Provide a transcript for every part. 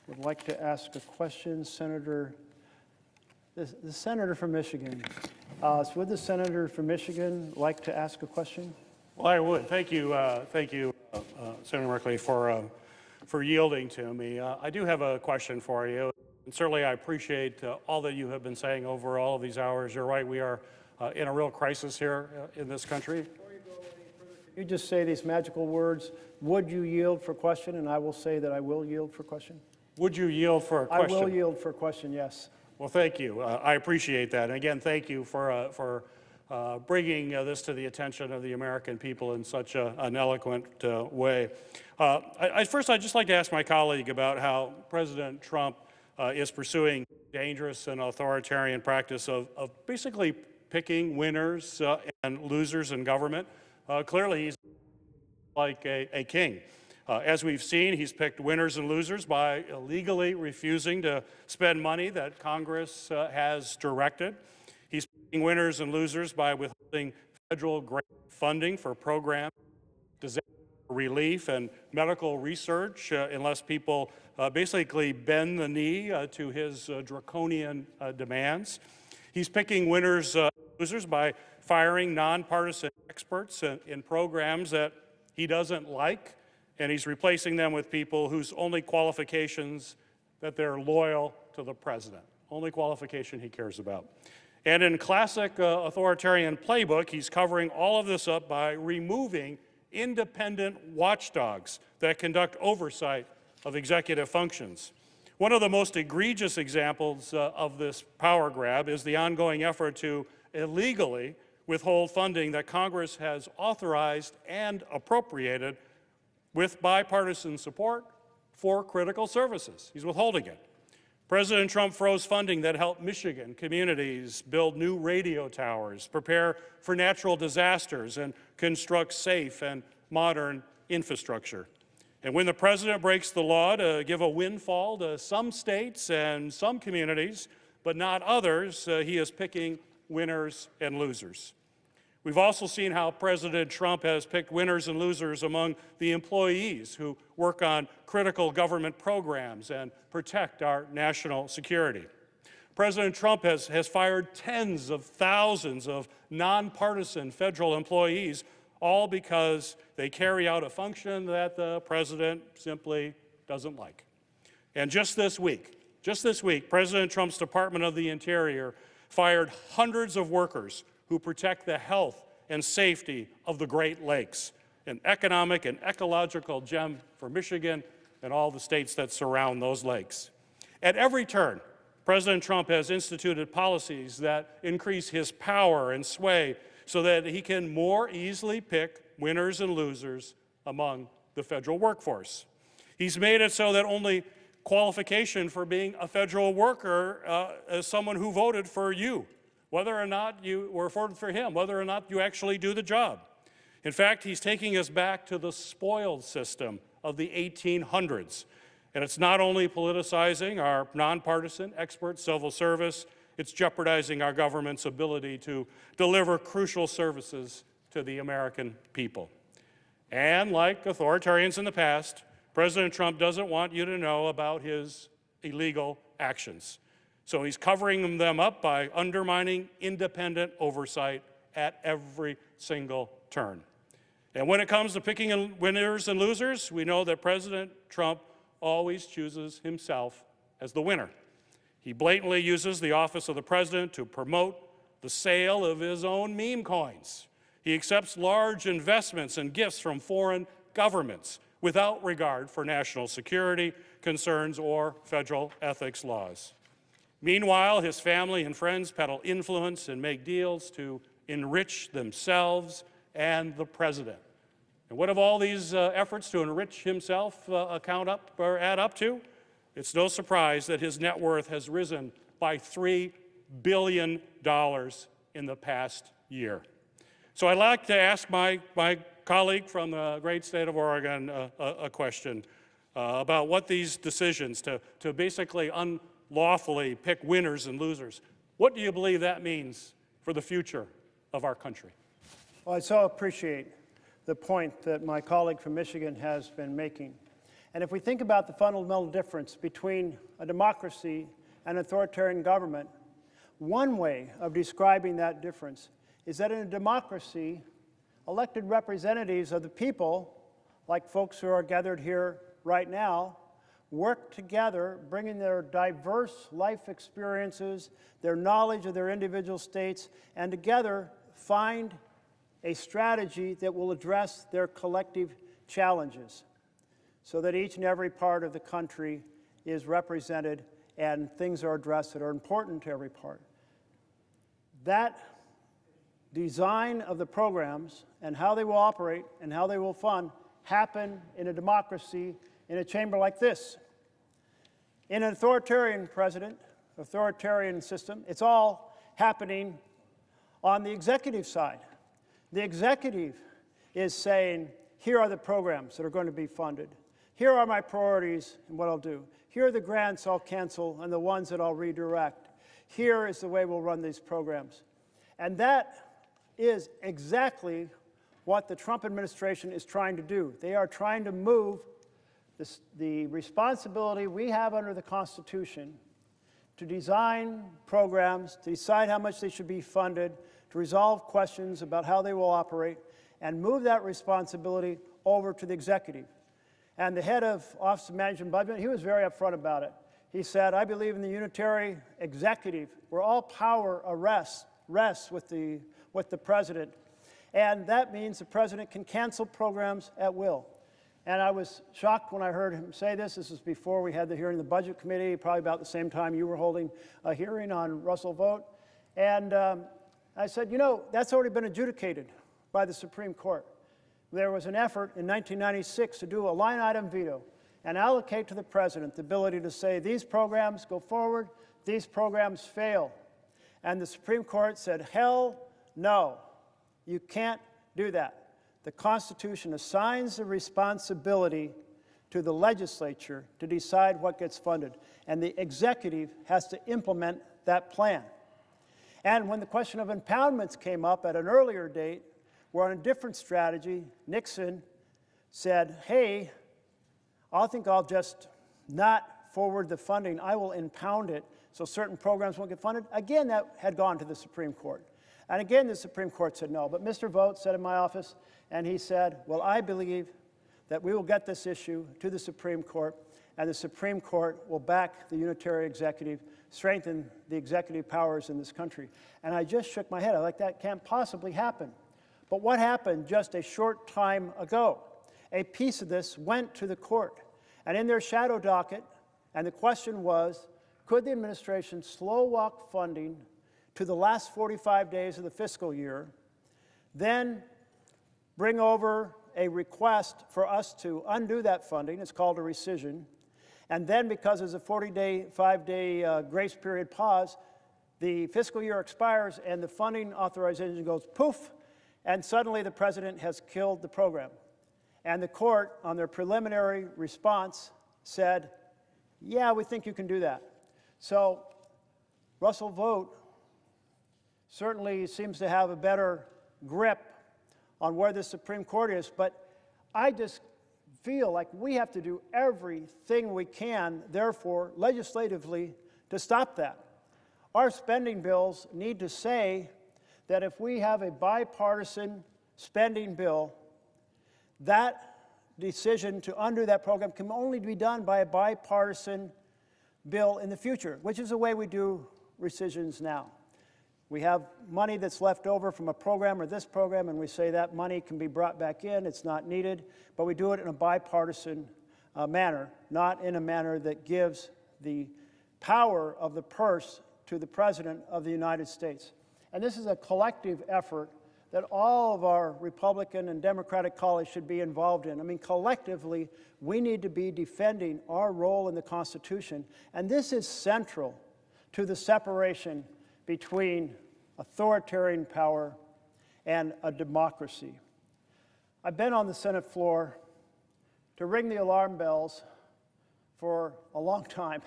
would like to ask a question. The senator from Michigan. So would the senator from Michigan like to ask a question? Well, I would. Thank you, Senator Merkley, for yielding to me. I do have a question for you. And certainly I appreciate all that you have been saying over all of these hours. You're right, we are in a real crisis here in this country. Before you go any further, can you just say these magical words, would you yield for question? And I will say that I will yield for question. Would you yield for a question? I will yield for question, yes. Well, thank you. I appreciate that. And again, thank you for bringing this to the attention of the American people in such an eloquent way. First, I'd just like to ask my colleague about how President Trump is pursuing dangerous and authoritarian practice of basically picking winners and losers in government. Clearly, he's like a king. As we've seen, he's picked winners and losers by illegally refusing to spend money that Congress has directed. He's picking winners and losers by withholding federal grant funding for programs, disaster relief, and medical research unless people basically bend the knee to his draconian demands. He's picking winners and losers by firing nonpartisan experts in programs that he doesn't like, and he's replacing them with people whose only qualifications that they're loyal to the president, only qualification he cares about. And in classic authoritarian playbook, he's covering all of this up by removing independent watchdogs that conduct oversight of executive functions. One of the most egregious examples of this power grab is the ongoing effort to illegally withhold funding that Congress has authorized and appropriated with bipartisan support for critical services. He's withholding it. President Trump froze funding that helped Michigan communities build new radio towers, prepare for natural disasters, and construct safe and modern infrastructure. And when the president breaks the law to give a windfall to some states and some communities, but not others, he is picking winners and losers. We've also seen how President Trump has picked winners and losers among the employees who work on critical government programs and protect our national security. President Trump has fired tens of thousands of nonpartisan federal employees, all because they carry out a function that the president simply doesn't like. And just this week, President Trump's Department of the Interior fired hundreds of workers who protect the health and safety of the Great Lakes, an economic and ecological gem for Michigan and all the states that surround those lakes. At every turn, President Trump has instituted policies that increase his power and sway so that he can more easily pick winners and losers among the federal workforce. He's made it so that only qualification for being a federal worker is someone who voted for you, whether or not you were voted for him, whether or not you actually do the job. In fact, he's taking us back to the spoils system of the 1800s. And it's not only politicizing our nonpartisan expert civil service, it's jeopardizing our government's ability to deliver crucial services to the American people. And like authoritarians in the past, President Trump doesn't want you to know about his illegal actions. So he's covering them up by undermining independent oversight at every single turn. And when it comes to picking winners and losers, we know that President Trump always chooses himself as the winner. He blatantly uses the office of the president to promote the sale of his own meme coins. He accepts large investments and gifts from foreign governments without regard for national security concerns or federal ethics laws. Meanwhile, his family and friends peddle influence and make deals to enrich themselves and the president. And what have all these efforts to enrich himself add up to? It's no surprise that his net worth has risen by $3 billion in the past year. So I'd like to ask my colleague from the great state of Oregon a question about what these decisions to basically unlawfully pick winners and losers, what do you believe that means for the future of our country? Well, I so appreciate the point that my colleague from Michigan has been making. And if we think about the fundamental difference between a democracy and authoritarian government, one way of describing that difference is that in a democracy, elected representatives of the people, like folks who are gathered here right now, work together, bringing their diverse life experiences, their knowledge of their individual states, and together find a strategy that will address their collective challenges so that each and every part of the country is represented and things are addressed that are important to every part. That design of the programs and how they will operate and how they will fund happen in a democracy in a chamber like this. In an authoritarian system, it's all happening on the executive side. The executive is saying, here are the programs that are going to be funded. Here are my priorities and what I'll do. Here are the grants I'll cancel and the ones that I'll redirect. Here is the way we'll run these programs. And that is exactly what the Trump administration is trying to do. They are trying to move the responsibility we have under the Constitution to design programs, to decide how much they should be funded, to resolve questions about how they will operate, and move that responsibility over to the executive. And the head of Office of Management and Budget, he was very upfront about it. He said, I believe in the unitary executive, where all power rests with the president. And that means the president can cancel programs at will. And I was shocked when I heard him say this. This was before we had the hearing in the Budget Committee, probably about the same time you were holding a hearing on Russell Vogt. And I said, you know, that's already been adjudicated by the Supreme Court. There was an effort in 1996 to do a line item veto and allocate to the president the ability to say these programs go forward, these programs fail. And the Supreme Court said, hell no, you can't do that. The Constitution assigns the responsibility to the legislature to decide what gets funded, and the executive has to implement that plan. And when the question of impoundments came up at an earlier date, we're on a different strategy. Nixon said, hey, I think I'll just not forward the funding. I will impound it so certain programs won't get funded. Again, that had gone to the Supreme Court. And again, the Supreme Court said no. But Mr. Vogt said in my office, and he said, well, I believe that we will get this issue to the Supreme Court, and the Supreme Court will back the unitary executive, strengthen the executive powers in this country. And I just shook my head. I like, that can't possibly happen. But what happened just a short time ago? A piece of this went to the court, and in their shadow docket, and the question was, could the administration slow walk funding to the last 45 days of the fiscal year, then bring over a request for us to undo that funding, it's called a rescission, and then because there's a 45-day grace period pause, the fiscal year expires and the funding authorization goes poof, and suddenly the president has killed the program. And the court, on their preliminary response, said, yeah, we think you can do that. So Russell Vogt certainly seems to have a better grip on where the Supreme Court is, but I just feel like we have to do everything we can, therefore, legislatively, to stop that. Our spending bills need to say that if we have a bipartisan spending bill, that decision to undo that program can only be done by a bipartisan bill in the future, which is the way we do rescissions now. We have money that's left over from a program or this program, and we say that money can be brought back in, it's not needed, but we do it in a bipartisan manner, not in a manner that gives the power of the purse to the President of the United States. And this is a collective effort that all of our Republican and Democratic colleagues should be involved in. I mean, collectively, we need to be defending our role in the Constitution, and this is central to the separation between authoritarian power and a democracy. I've been on the Senate floor to ring the alarm bells for a long time,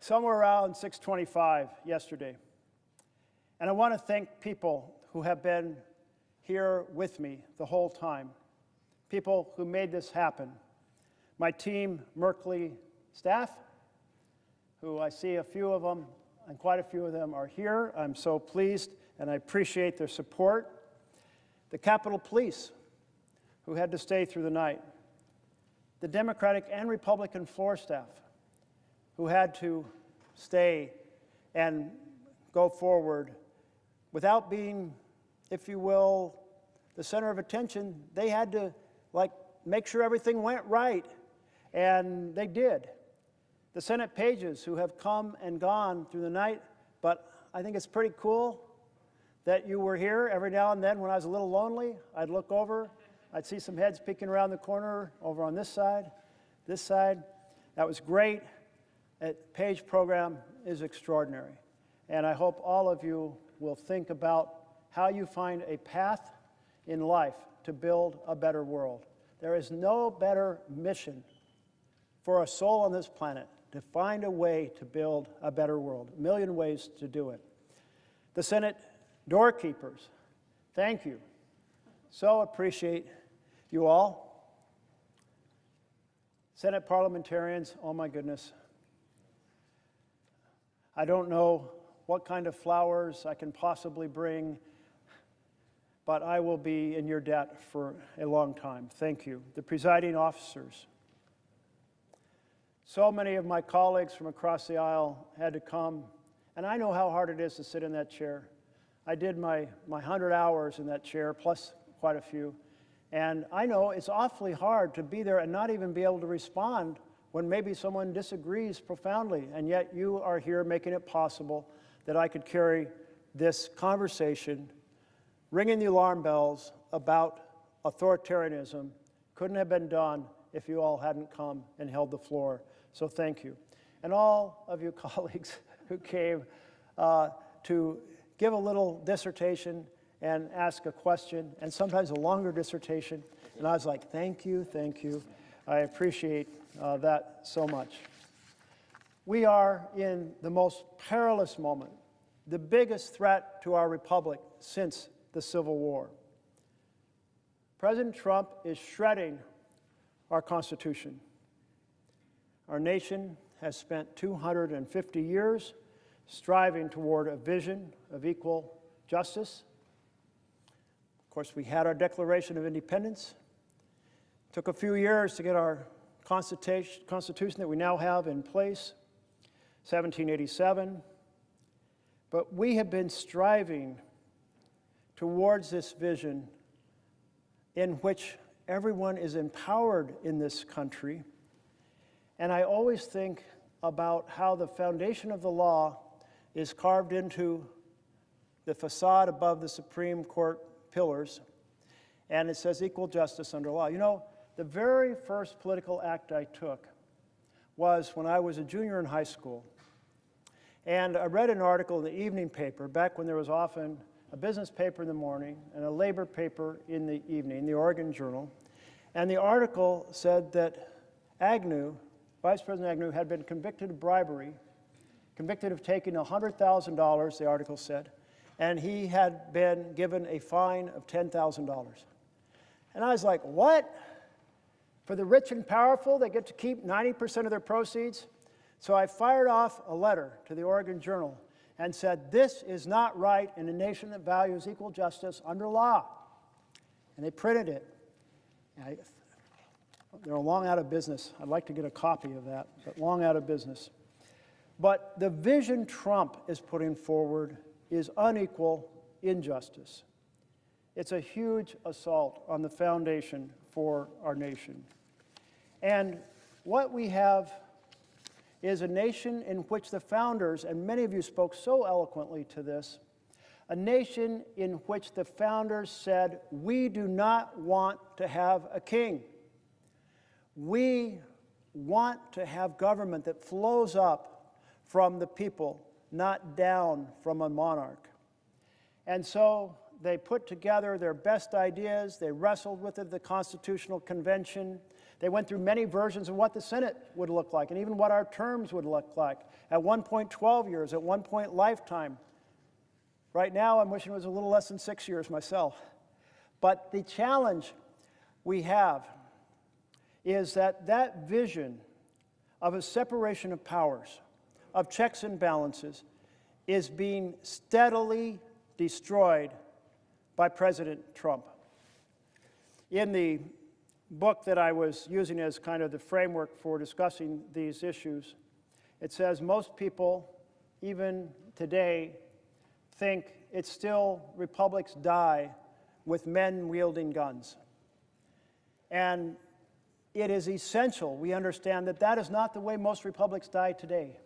somewhere around 6:25 yesterday. And I want to thank people who have been here with me the whole time, people who made this happen, My team, Merkley staff, who I see a few of them, and quite a few of them are here. I'm so pleased, and I appreciate their support. The Capitol Police, who had to stay through the night. The Democratic and Republican floor staff, who had to stay and go forward without being, if you will, the center of attention. They had to, make sure everything went right, and they did. The Senate pages, who have come and gone through the night, but I think it's pretty cool that you were here. Every now and then when I was a little lonely, I'd look over, I'd see some heads peeking around the corner over on this side. That was great. The page program is extraordinary. And I hope all of you will think about how you find a path in life to build a better world. There is no better mission for a soul on this planet to find a way to build a better world. A million ways to do it. The Senate doorkeepers, thank you. So appreciate you all. Senate parliamentarians, oh my goodness. I don't know what kind of flowers I can possibly bring, but I will be in your debt for a long time. Thank you. The presiding officers. So many of my colleagues from across the aisle had to come, and I know how hard it is to sit in that chair. I did my 100 hours in that chair, plus quite a few, and I know it's awfully hard to be there and not even be able to respond when maybe someone disagrees profoundly, and yet you are here making it possible that I could carry this conversation, ringing the alarm bells about authoritarianism. Couldn't have been done if you all hadn't come and held the floor. So thank you. And all of you colleagues who came to give a little dissertation and ask a question, and sometimes a longer dissertation. And I was like, thank you, thank you. I appreciate that so much. We are in the most perilous moment, the biggest threat to our republic since the Civil War. President Trump is shredding our Constitution. Our nation has spent 250 years striving toward a vision of equal justice. Of course, we had our Declaration of Independence. It took a few years to get our Constitution that we now have in place, 1787. But we have been striving towards this vision in which everyone is empowered in this country. And I always think about how the foundation of the law is carved into the facade above the Supreme Court pillars, and it says equal justice under law. You know, the very first political act I took was when I was a junior in high school. And I read an article in the evening paper, back when there was often a business paper in the morning and a labor paper in the evening, the Oregon Journal. And the article said that Agnew, Vice President Agnew, had been convicted of bribery, convicted of taking $100,000, the article said, and he had been given a fine of $10,000. And I was like, what? For the rich and powerful, they get to keep 90% of their proceeds? So I fired off a letter to the Oregon Journal and said, this is not right in a nation that values equal justice under law. And they printed it. They're long out of business. I'd like to get a copy of that, but long out of business. But the vision Trump is putting forward is unequal injustice. It's a huge assault on the foundation for our nation. And what we have is a nation in which the founders, and many of you spoke so eloquently to this, a nation in which the founders said, we do not want to have a king. We want to have government that flows up from the people, not down from a monarch. And so they put together their best ideas. They wrestled with it at the Constitutional Convention. They went through many versions of what the Senate would look like and even what our terms would look like. At one point, 12 years. At one point, lifetime. Right now, I'm wishing it was a little less than 6 years myself. But the challenge we have is that that vision of a separation of powers, of checks and balances, is being steadily destroyed by President Trump. In the book that I was using as kind of the framework for discussing these issues, it says most people, even today, think it's still republics die with men wielding guns. And it is essential we understand that that is not the way most republics die today.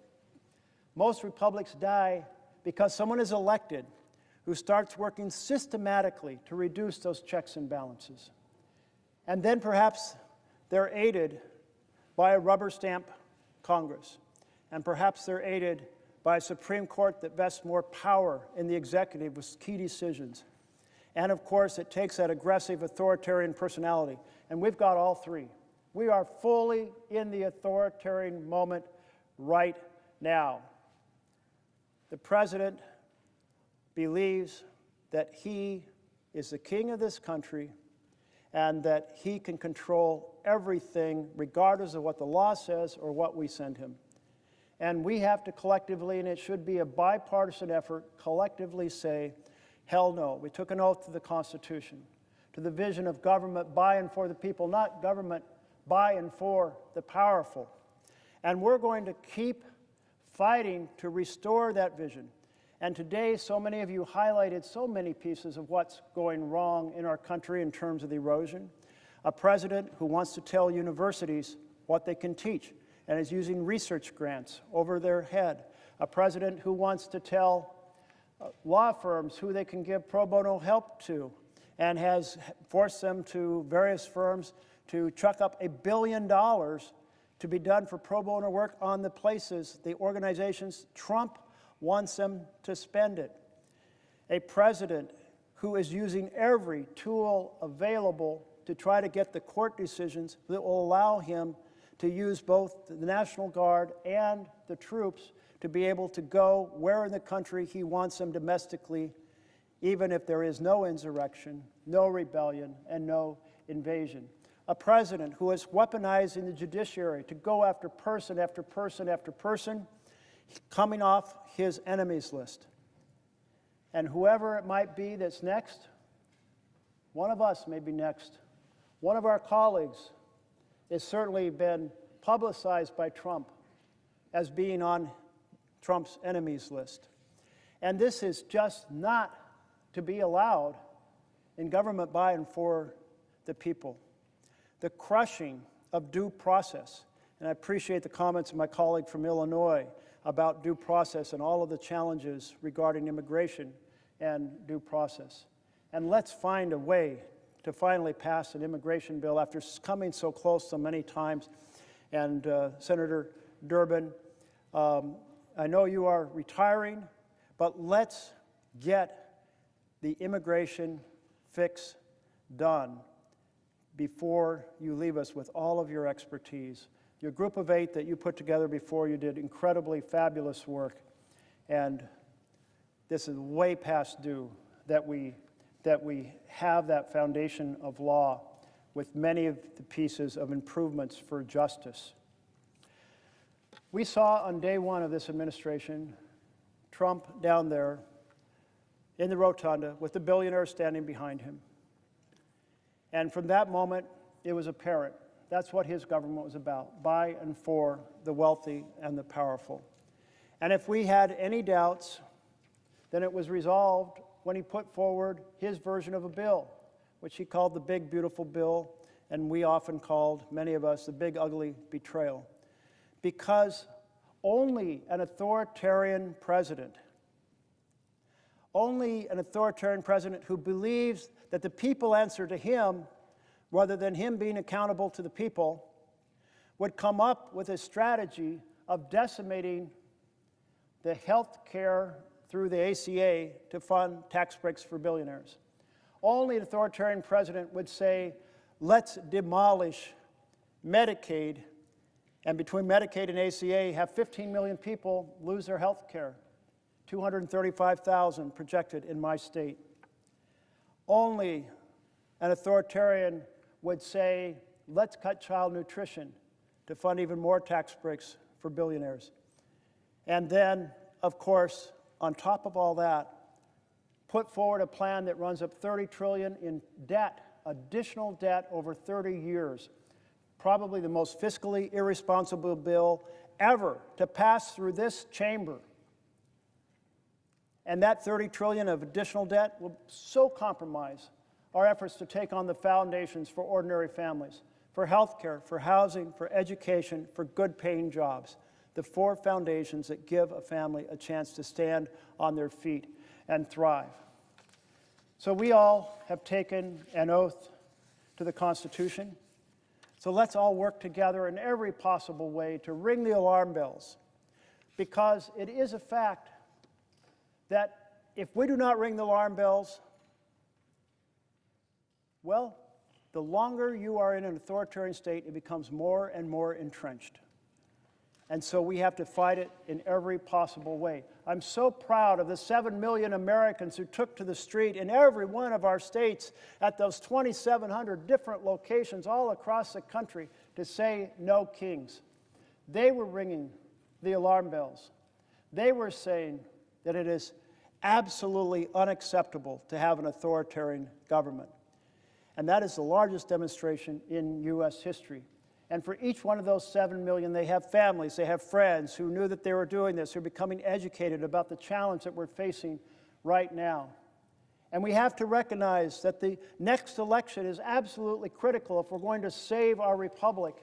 Most republics die because someone is elected who starts working systematically to reduce those checks and balances. And then perhaps they're aided by a rubber stamp Congress. And perhaps they're aided by a Supreme Court that vests more power in the executive with key decisions. And of course, it takes that aggressive authoritarian personality. And we've got all three. We are fully in the authoritarian moment right now. The president believes that he is the king of this country and that he can control everything regardless of what the law says or what we send him. And we have to collectively, and it should be a bipartisan effort, collectively say, hell no. We took an oath to the Constitution, to the vision of government by and for the people, not government by and for the powerful. And we're going to keep fighting to restore that vision. And today, so many of you highlighted so many pieces of what's going wrong in our country in terms of the erosion. A president who wants to tell universities what they can teach and is using research grants over their head. A president who wants to tell law firms who they can give pro bono help to and has forced them to various firms to chuck up $1 billion to be done for pro bono work on the places, the organizations Trump wants them to spend it. A president who is using every tool available to try to get the court decisions that will allow him to use both the National Guard and the troops to be able to go where in the country he wants them domestically, even if there is no insurrection, no rebellion, and no invasion. A president who is weaponizing the judiciary to go after person after person after person, coming off his enemies list. And whoever it might be that's next, one of us may be next. One of our colleagues has certainly been publicized by Trump as being on Trump's enemies list. And this is just not to be allowed in government by and for the people. The crushing of due process, and I appreciate the comments of my colleague from Illinois about due process and all of the challenges regarding immigration and due process. And let's find a way to finally pass an immigration bill after coming so close so many times. And Senator Durbin, I know you are retiring, but let's get the immigration fix done before you leave us with all of your expertise. Your group of 8 that you put together before you did incredibly fabulous work, and this is way past due that we have that foundation of law with many of the pieces of improvements for justice. We saw on day one of this administration, Trump down there in the rotunda with the billionaires standing behind him. And from that moment, it was apparent that's what his government was about, by and for the wealthy and the powerful. And if we had any doubts, then it was resolved when he put forward his version of a bill, which he called the Big Beautiful Bill, and we often called, many of us, the Big Ugly Betrayal. Because only an authoritarian president who believes that the people answer to him rather than him being accountable to the people would come up with a strategy of decimating the health care through the ACA to fund tax breaks for billionaires. Only an authoritarian president would say, let's demolish Medicaid, and between Medicaid and ACA, have 15 million people lose their health care, 235,000 projected in my state. Only an authoritarian would say, let's cut child nutrition to fund even more tax breaks for billionaires. And then, of course, on top of all that, put forward a plan that runs up $30 trillion in debt, additional debt over 30 years. Probably the most fiscally irresponsible bill ever to pass through this chamber. And that $30 trillion of additional debt will so compromise our efforts to take on the foundations for ordinary families, for health care, for housing, for education, for good-paying jobs. The 4 foundations that give a family a chance to stand on their feet and thrive. So we all have taken an oath to the Constitution. So let's all work together in every possible way to ring the alarm bells, because it is a fact that if we do not ring the alarm bells, well, the longer you are in an authoritarian state, it becomes more and more entrenched. And so we have to fight it in every possible way. I'm so proud of the 7 million Americans who took to the street in every one of our states at those 2,700 different locations all across the country to say no kings. They were ringing the alarm bells. They were saying that it is absolutely unacceptable to have an authoritarian government. And that is the largest demonstration in U.S. history. And for each one of those 7 million, they have families, they have friends who knew that they were doing this, who are becoming educated about the challenge that we're facing right now. And we have to recognize that the next election is absolutely critical if we're going to save our republic,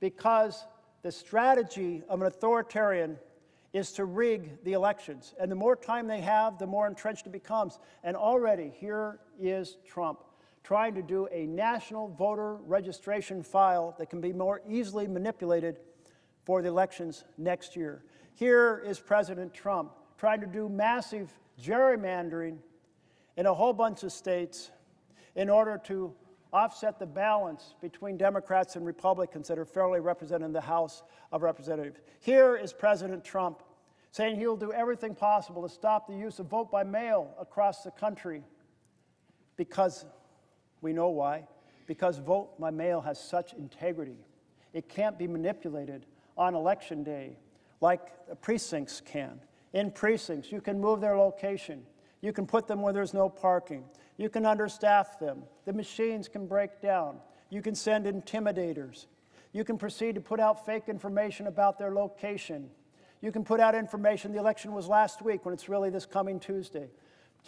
because the strategy of an authoritarian is to rig the elections. And the more time they have, the more entrenched it becomes. And already here is Trump trying to do a national voter registration file that can be more easily manipulated for the elections next year. Here is President Trump trying to do massive gerrymandering in a whole bunch of states in order to offset the balance between Democrats and Republicans that are fairly represented in the House of Representatives. Here is President Trump saying he'll do everything possible to stop the use of vote by mail across the country, because we know why. Because vote by mail has such integrity. It can't be manipulated on election day like precincts can. In precincts, you can move their location. You can put them where there's no parking. You can understaff them. The machines can break down. You can send intimidators. You can proceed to put out fake information about their location. You can put out information the election was last week when it's really this coming Tuesday.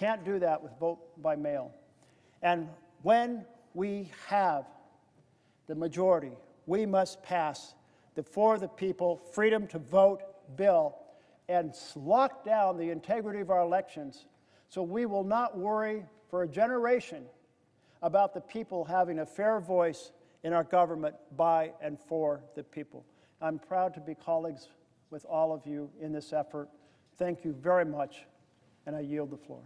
Can't do that with vote by mail. And when we have the majority, we must pass the For the People Freedom to Vote bill and lock down the integrity of our elections, so we will not worry for a generation about the people having a fair voice in our government by and for the people. I'm proud to be colleagues with all of you in this effort. Thank you very much, and I yield the floor.